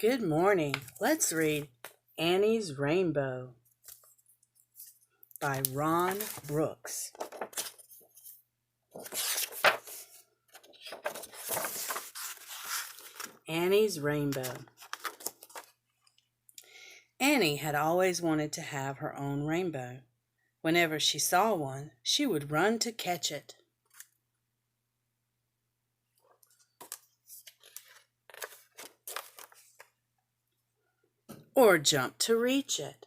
Good morning. Let's read Annie's Rainbow by Ron Brooks. Annie's Rainbow. Annie had always wanted to have her own rainbow. Whenever she saw one, she would run to catch it. Or jump to reach it.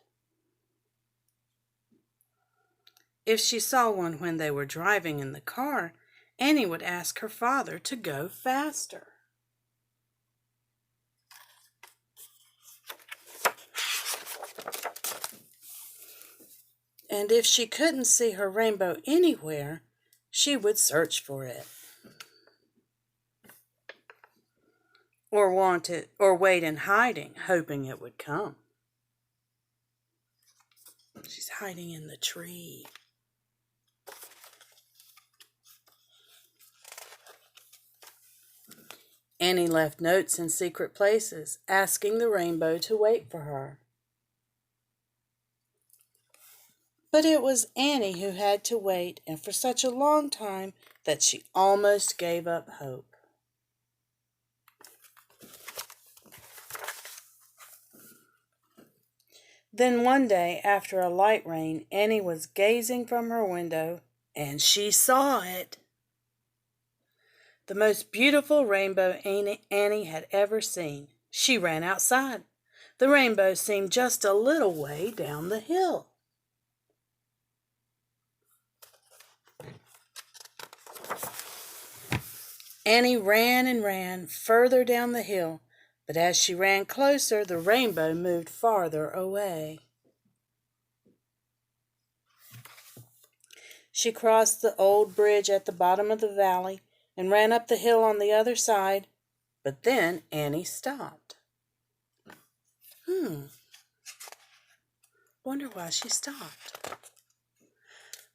If she saw one when they were driving in the car, Annie would ask her father to go faster. And if she couldn't see her rainbow anywhere, she would search for it. Or wait in hiding, hoping it would come. She's hiding in the tree. Annie left notes in secret places, asking the rainbow to wait for her. But it was Annie who had to wait, and for such a long time that she almost gave up hope. Then one day, after a light rain, Annie was gazing from her window, and she saw it. The most beautiful rainbow Annie had ever seen. She ran outside. The rainbow seemed just a little way down the hill. Annie ran and ran further down the hill, but as she ran closer, the rainbow moved farther away. She crossed the old bridge at the bottom of the valley and ran up the hill on the other side, but then Annie stopped. Wonder why she stopped.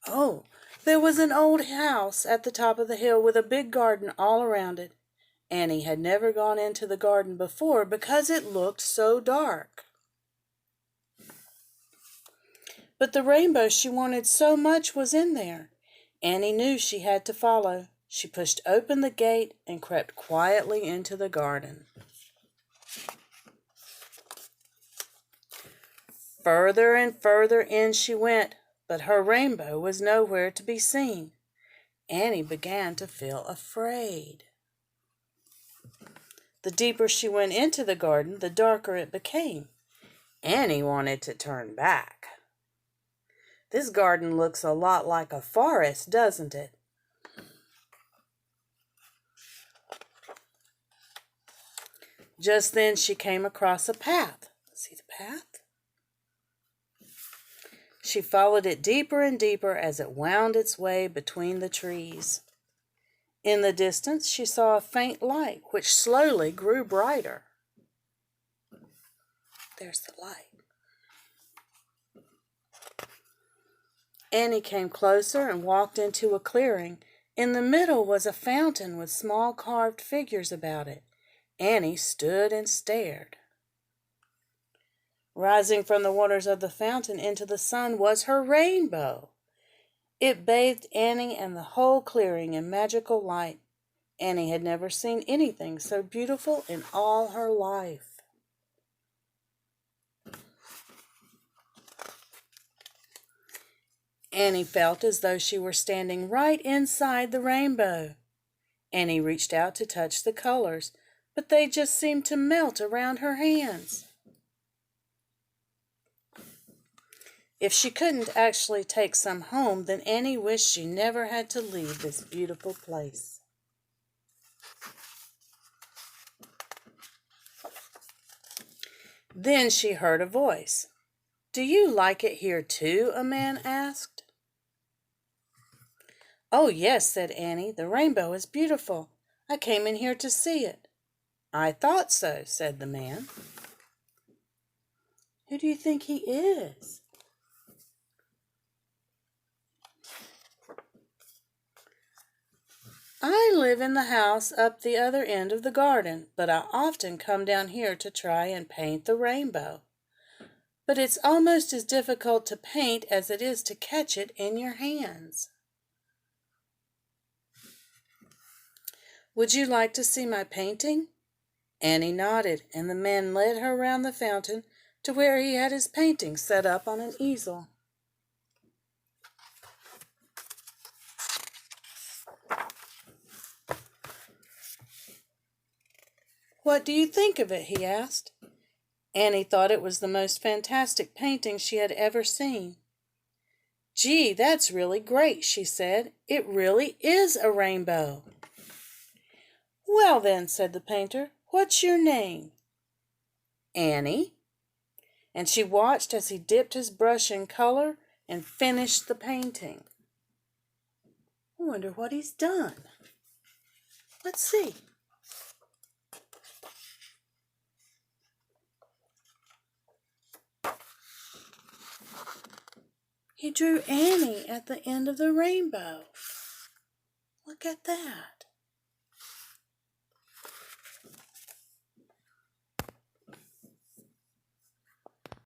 Oh, there was an old house at the top of the hill with a big garden all around it. Annie had never gone into the garden before because it looked so dark. But the rainbow she wanted so much was in there. Annie knew she had to follow. She pushed open the gate and crept quietly into the garden. Further and further in she went, but her rainbow was nowhere to be seen. Annie began to feel afraid. The deeper she went into the garden, the darker it became. Annie wanted to turn back. This garden looks a lot like a forest, doesn't it? Just then she came across a path. See the path? She followed it deeper and deeper as it wound its way between the trees. In the distance, she saw a faint light, which slowly grew brighter. There's the light. Annie came closer and walked into a clearing. In the middle was a fountain with small carved figures about it. Annie stood and stared. Rising from the waters of the fountain into the sun was her rainbow. It bathed Annie and the whole clearing in magical light. Annie had never seen anything so beautiful in all her life. Annie felt as though she were standing right inside the rainbow. Annie reached out to touch the colors, but they just seemed to melt around her hands. If she couldn't actually take some home, then Annie wished she never had to leave this beautiful place. Then she heard a voice. "Do you like it here too?" a man asked. "Oh, yes," said Annie. "The rainbow is beautiful. I came in here to see it." "I thought so," said the man. Who do you think he is? I live in the house up the other end of the garden, but I often come down here to try and paint the rainbow. But it's almost as difficult to paint as it is to catch it in your hands. Would you like to see my painting? Annie nodded, and the man led her round the fountain to where he had his painting set up on an easel. What do you think of it? He asked. Annie thought it was the most fantastic painting she had ever seen. Gee, that's really great, she said. It really is a rainbow. Well then, said the painter, what's your name? Annie. And she watched as he dipped his brush in color and finished the painting. I wonder what he's done. Let's see. He drew Annie at the end of the rainbow. Look at that.